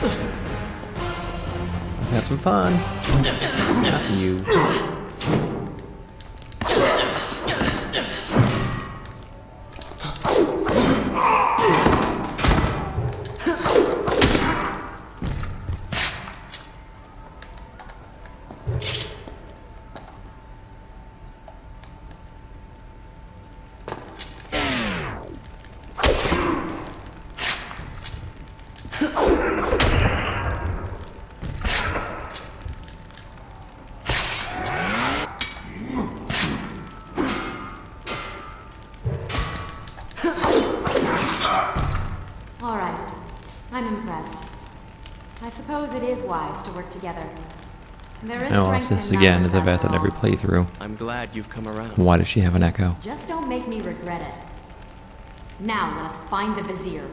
Let's have some fun. Not you. All right. I'm impressed. I suppose it is wise to work together. There is I'll strength ask this in again, numbers as I've asked after on every all. playthrough. I'm glad you've come around. Why does she have an echo? Just don't make me regret it. Now let us find the Vizier.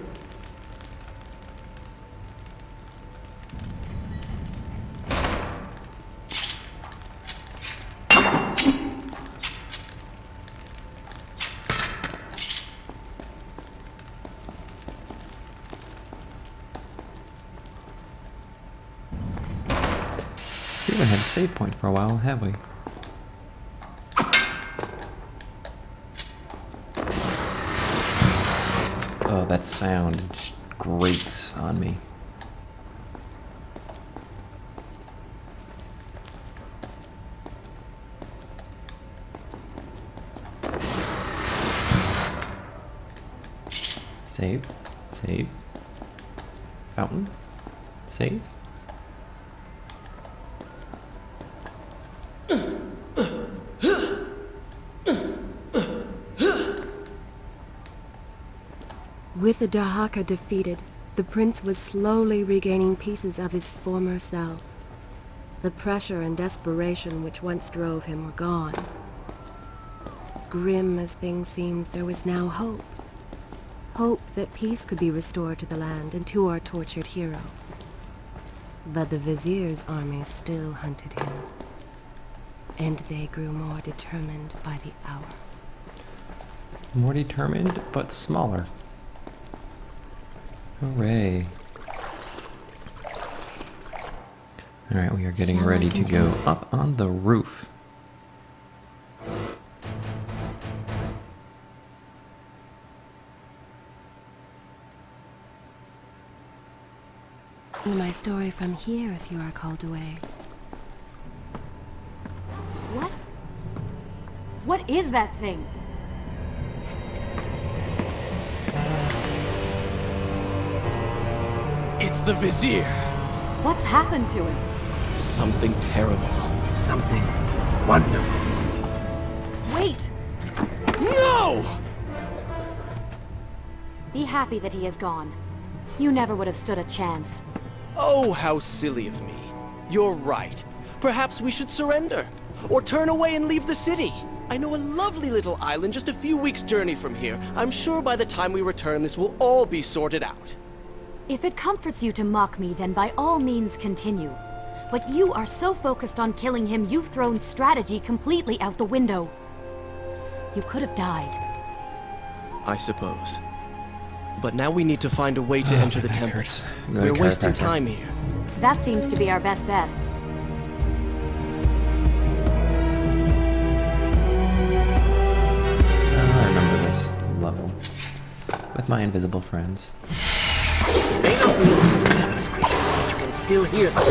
We haven't had a save point for a while, have we? Oh, that sound just grates on me. Save. Save. Fountain. Save. With the Dahaka defeated, the prince was slowly regaining pieces of his former self. The pressure and desperation which once drove him were gone. Grim as things seemed, there was now hope. Hope that peace could be restored to the land and to our tortured hero. But the Vizier's army still hunted him. And they grew more determined by the hour. More determined, but smaller. Hooray. Alright, we are getting Shall I ready to go continue? up on the roof. My story from here if you are called away. What? What is that thing? It's the Vizier. What's happened to him? Something terrible. Something wonderful. Wait! No! Be happy that he is gone. You never would have stood a chance. Oh, how silly of me. You're right. Perhaps we should surrender. Or turn away and leave the city. I know a lovely little island just a few weeks' journey from here. I'm sure by the time we return, this will all be sorted out. If it comforts you to mock me, then by all means continue. But you are so focused on killing him, you've thrown strategy completely out the window. You could have died. I suppose. But now we need to find a way to enter the temple. hurts. I'm going We're to wasting chiropractor. time here. That seems to be our best bet. I remember this level. With my invisible friends. You may not be able to see these creatures, but you can still hear them.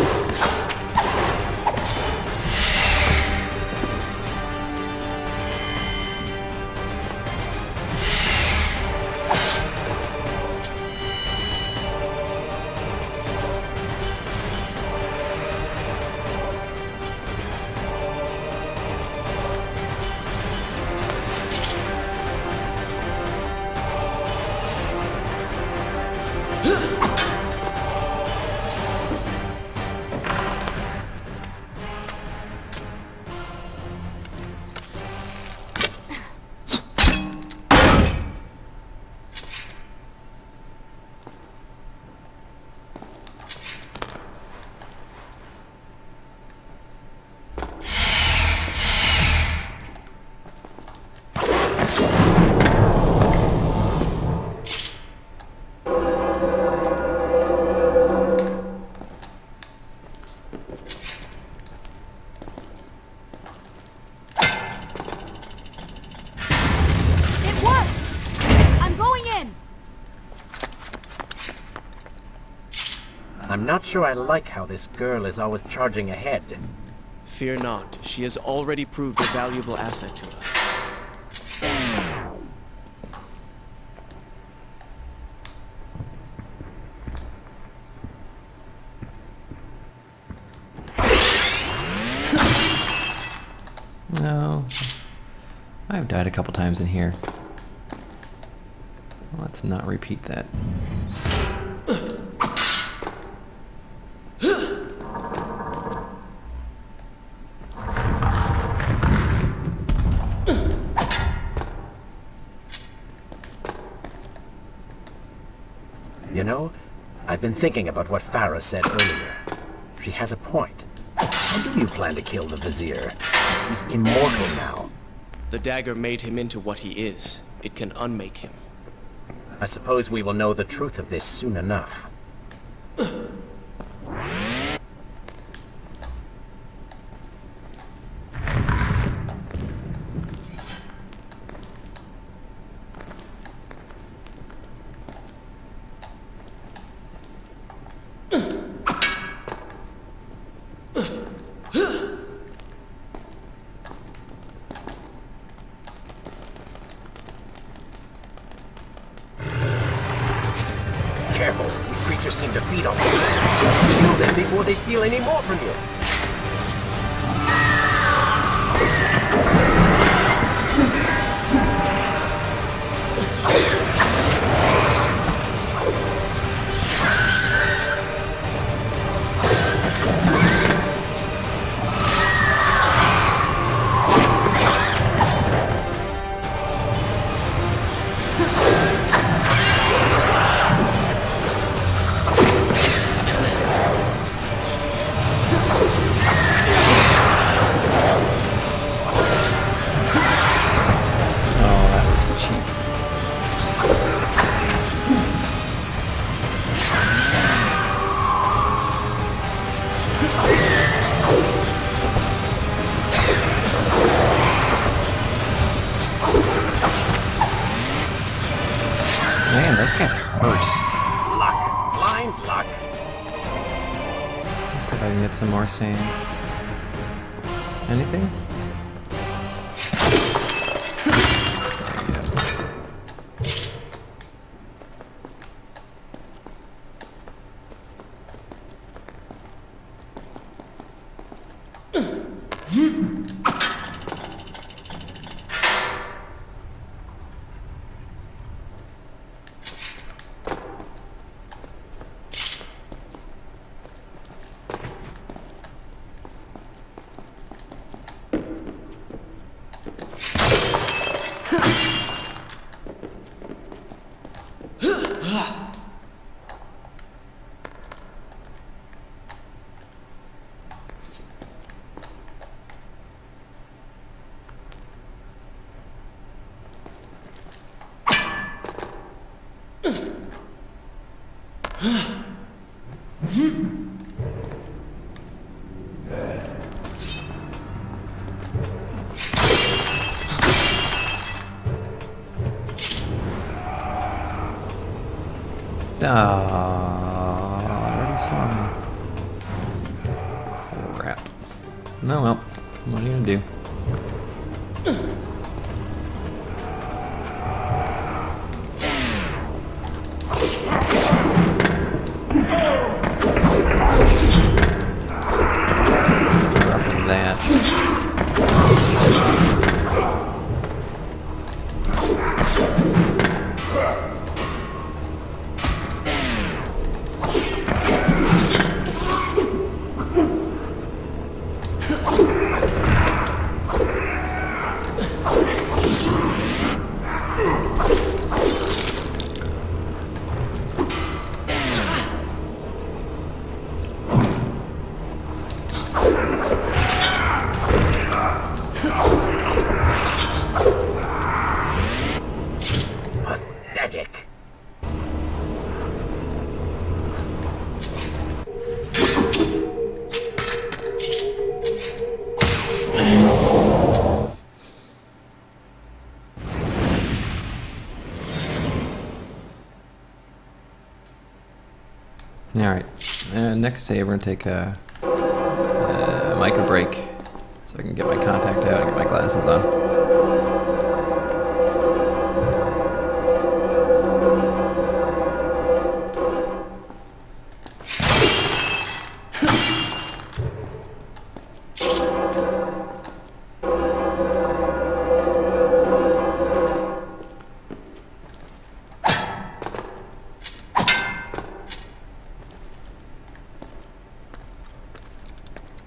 I'm not sure I like how this girl is always charging ahead. Fear not, she has already proved a valuable asset to us. No. I've died a couple times in here. Let's not repeat that. You know, I've been thinking about what Farah said earlier. She has a point. How do you plan to kill the Vizier? He's immortal now. The dagger made him into what he is. It can unmake him. I suppose we will know the truth of this soon enough. Careful, these creatures seem to feed on this. Kill them before they steal any more from you. Oh, that was cheap. Man, those guys hurt. Luck. Blind luck. Let's see if I can get some more sand. Anything? There you go. I already saw me. Crap. No, well, what are you gonna do? Stir up to that. Pathetic. Alright. And next save, we're gonna take a micro break so I can get my contact out and get my glasses on.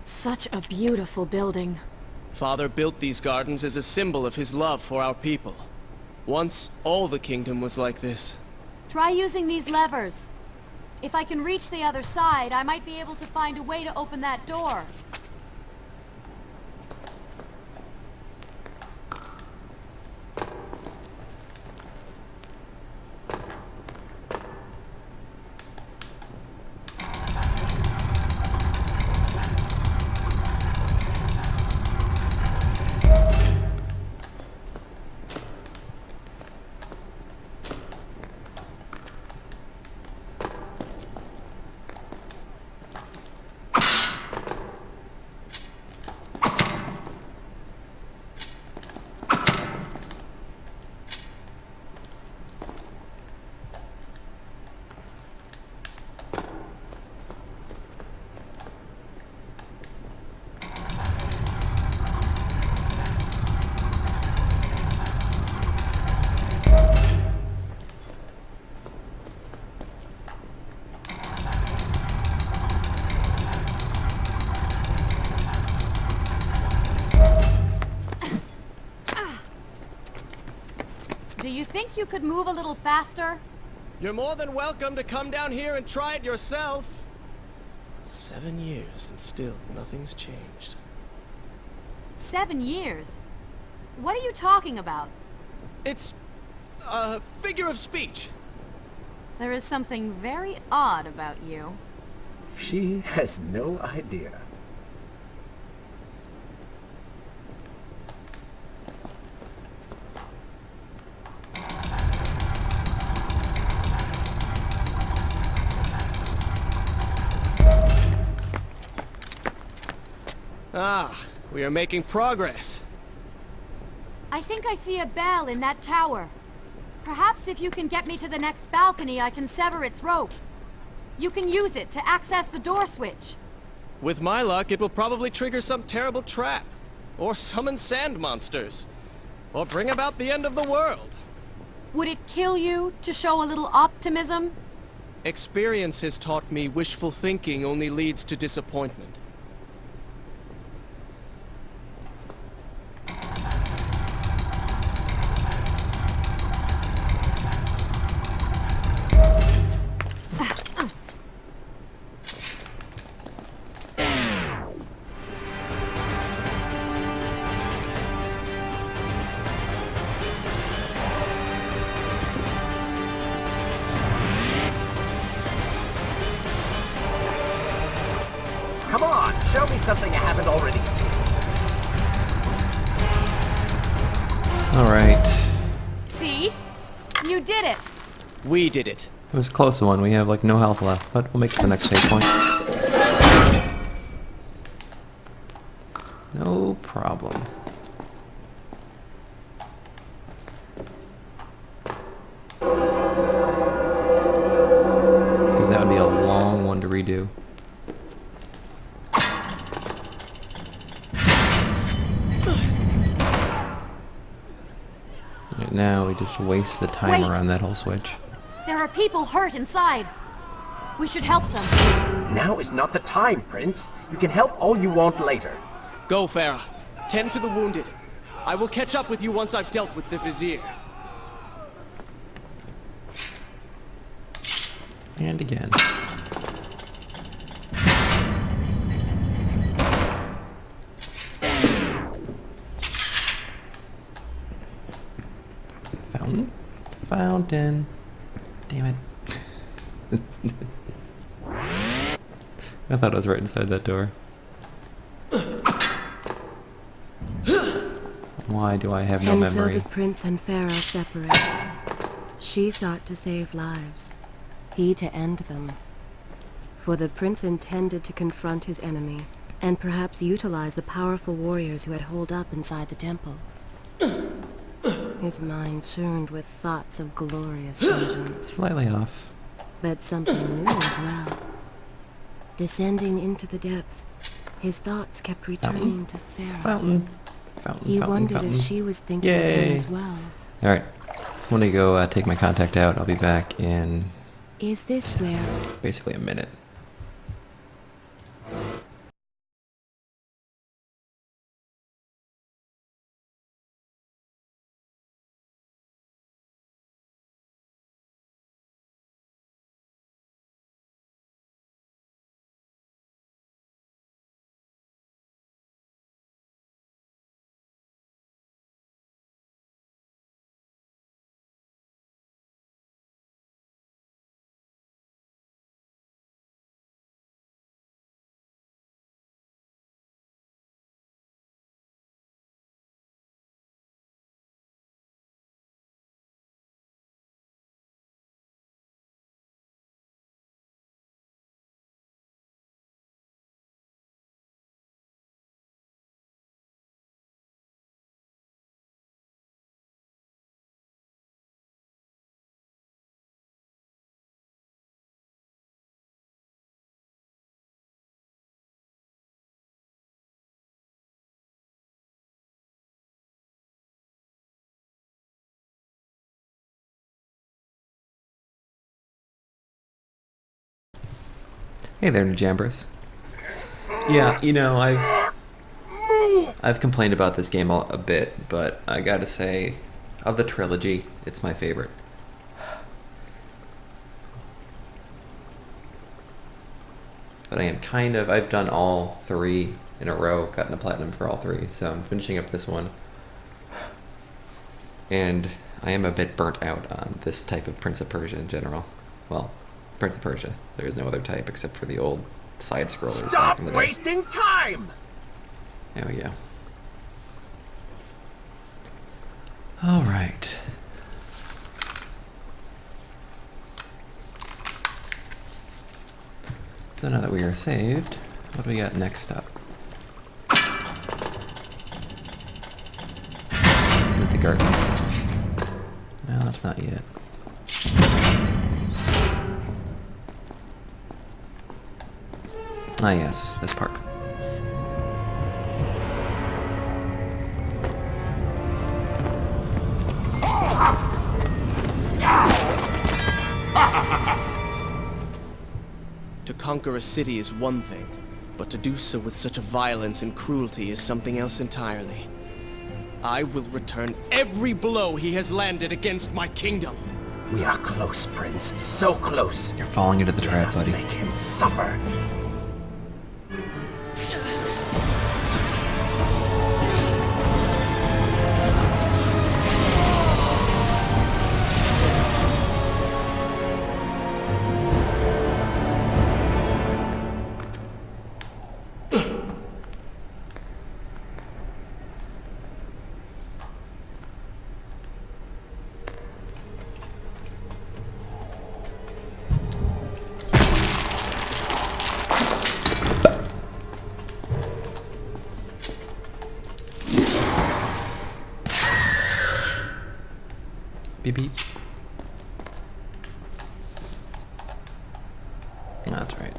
Such a beautiful building. Father built these gardens as a symbol of his love for our people. Once, all the kingdom was like this. Try using these levers. If I can reach the other side, I might be able to find a way to open that door. Do you think you could move a little faster? You're more than welcome to come down here and try it yourself. 7 years and still nothing's changed. 7 years? What are you talking about? It's a figure of speech. There is something very odd about you. She has no idea. Ah, we are making progress. I think I see a bell in that tower. Perhaps if you can get me to the next balcony, I can sever its rope. You can use it to access the door switch. With my luck, it will probably trigger some terrible trap. Or summon sand monsters. Or bring about the end of the world. Would it kill you to show a little optimism? Experience has taught me wishful thinking only leads to disappointment. Come on, show me something I haven't already seen. Alright. See? You did it! We did it. It was a close one. We have like no health left, but we'll make it to the next save point. No problem. Because that would be a long one to redo. Right now we just waste the timer Wait. on that whole switch. There are people hurt inside. We should help them. Now is not the time, Prince. You can help all you want later. Go, Farah. Tend to the wounded. I will catch up with you once I've dealt with the Vizier. And again. Fountain? Fountain. Damn it. I thought it was right inside that door. Why do I have no And memory? so the prince and Pharaoh separated. She sought to save lives. He to end them. For the prince intended to confront his enemy, and perhaps utilize the powerful warriors who had holed up inside the temple. His mind churned with thoughts of glorious vengeance. Slightly off. But something new as well. Descending into the depths, his thoughts kept returning to Farah. Fountain. He wondered if she was thinking of him as well. Alright. I'm gonna go take my contact out. I'll be back in Is this where... basically a minute. Hey there, Najambras. Yeah, you know, I've complained about this game a bit, but I gotta say, of the trilogy, it's my favorite. But I am I've done all three in a row, gotten the platinum for all three, so I'm finishing up this one. And I am a bit burnt out on this type of Prince of Persia in general. Well, Prince of Persia. There is no other type except for the old side-scrollers back in the day. Stop wasting time! There we go. Alright. So now that we are saved, what do we got next up? Is it the gardens? No, that's not yet. Ah yes, this part. To conquer a city is one thing, but to do so with such a violence and cruelty is something else entirely. I will return every blow he has landed against my kingdom. We are close, Prince. So close. You're falling into the Let trap, us buddy. make him suffer. Beep beep. That's right.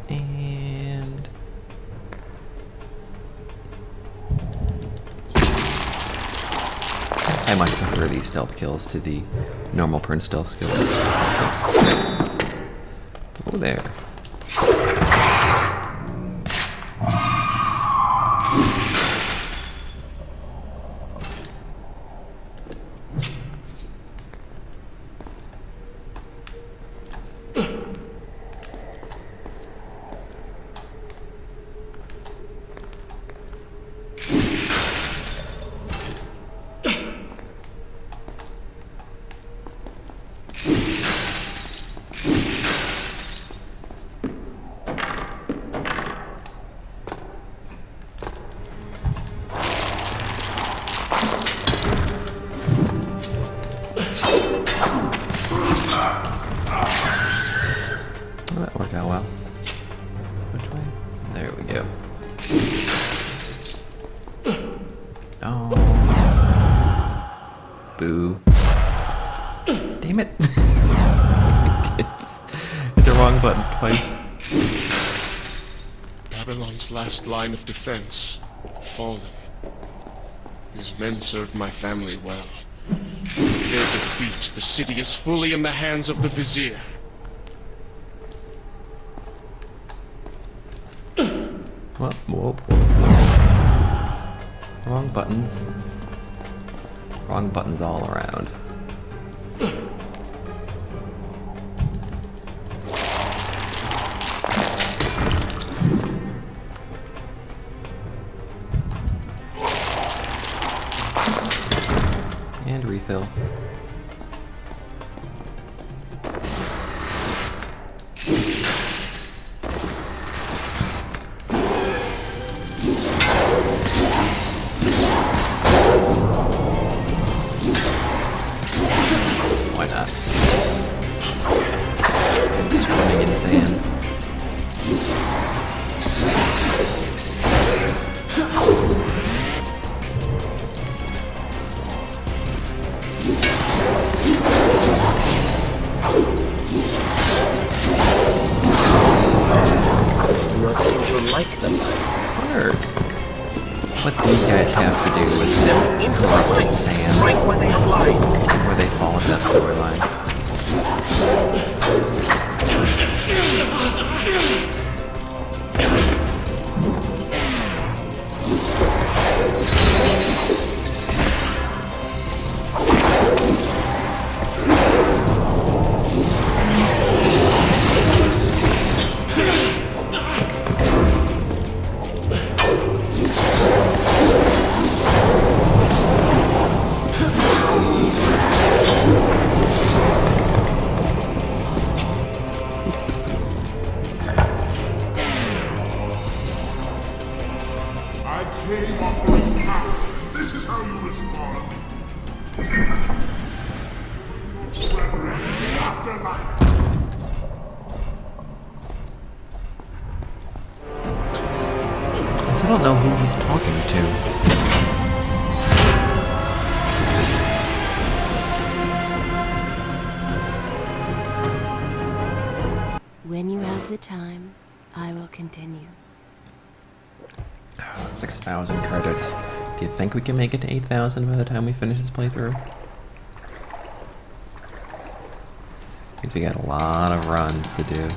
And I much prefer these stealth kills to the normal Prince stealth skills. Oh, there. Damn it! Hit the wrong button twice. Babylon's last line of defense, fallen. These men served my family well. With their defeat, the city is fully in the hands of the Vizier. Whoa, whoa. Wrong buttons. Wrong buttons all around. And refill. Why not? Swimming in sand. You don't seem to like them. Word. What these guys have to do with corrupted sand, Strike when they have lied. where they fall in that storyline. I came offering power. This is how you respond. Brethren in the afterlife. I still don't know who he's talking to. When you have the time, I will continue. 6,000 credits. Do you think we can make it to 8,000 by the time we finish this playthrough? Means we got a lot of runs to do.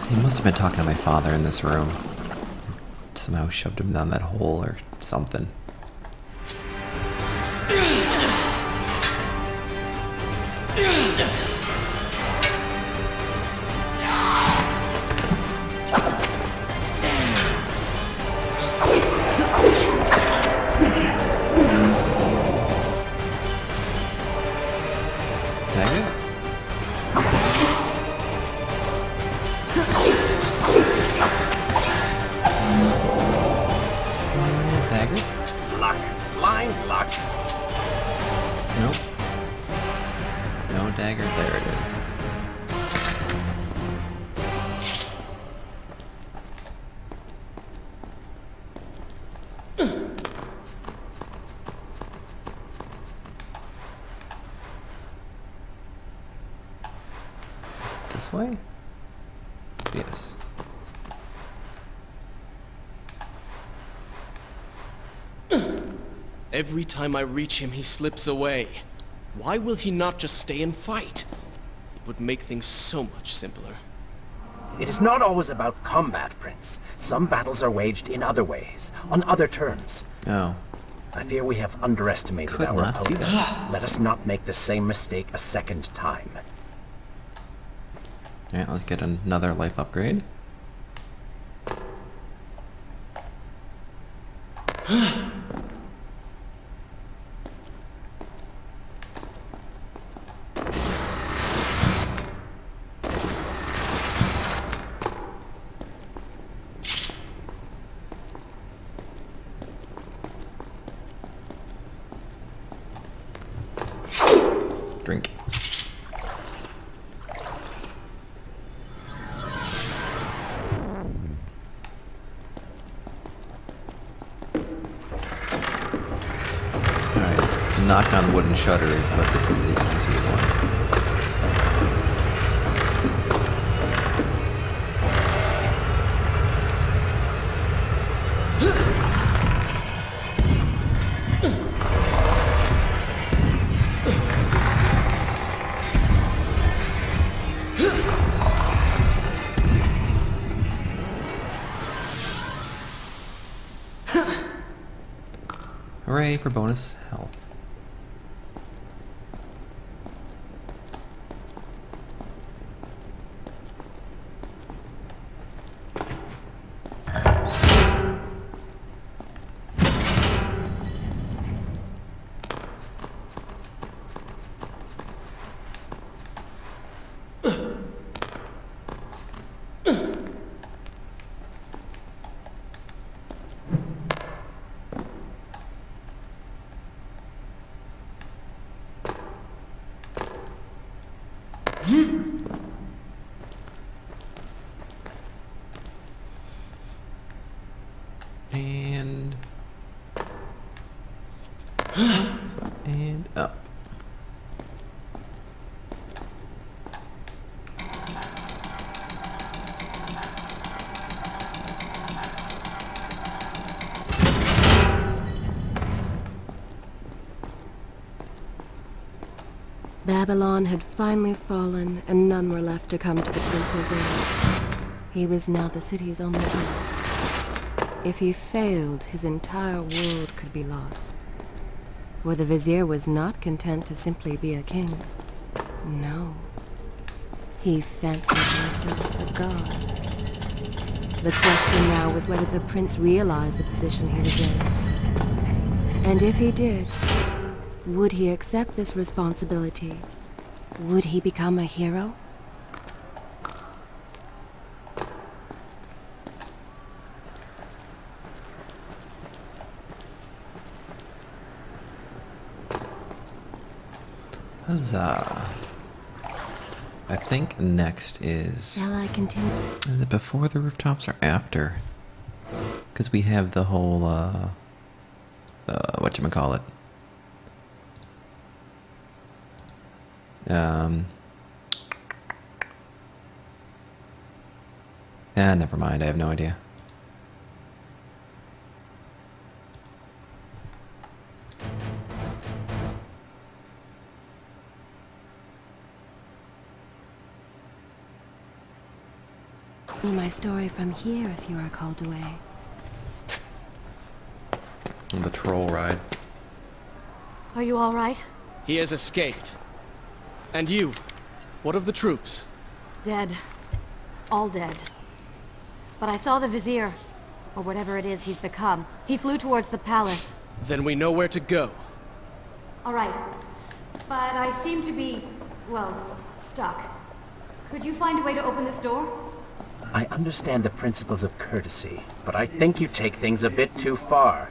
He must have been talking to my father in this room. Somehow shoved him down that hole or something. Dagger? Dagger? Luck. Blind luck. Nope. No dagger, there it is. This way? Yes. Every time I reach him, he slips away. Why will he not just stay and fight? It would make things so much simpler. It is not always about combat, Prince. Some battles are waged in other ways, on other terms. Oh. I fear we have underestimated Could our not see opponent. that. Let us not make the same mistake a second time. Alright, let's get another life upgrade. Drink. knock on wooden shutters, but this is the easier one. Hooray for bonus health. And up. Babylon had finally fallen, and none were left to come to the prince's aid. He was now the city's only hope. If he failed, his entire world could be lost. For the vizier was not content to simply be a king. No. He fancied himself a god. The question now was whether the prince realized the position he was in. And if he did, would he accept this responsibility? Would he become a hero? Huzzah. I think next is... Shall I continue? Is it before the rooftops or after? Because we have the whole, whatchamacallit? Never mind, I have no idea. My story from here if you are called away. The troll ride. Are you all right? He has escaped. And you? What of the troops? Dead. All dead. But I saw the vizier, or whatever it is he's become. He flew towards the palace. Then we know where to go. All right. But I seem to be, well, stuck. Could you find a way to open this door? I understand the principles of courtesy, but I think you take things a bit too far.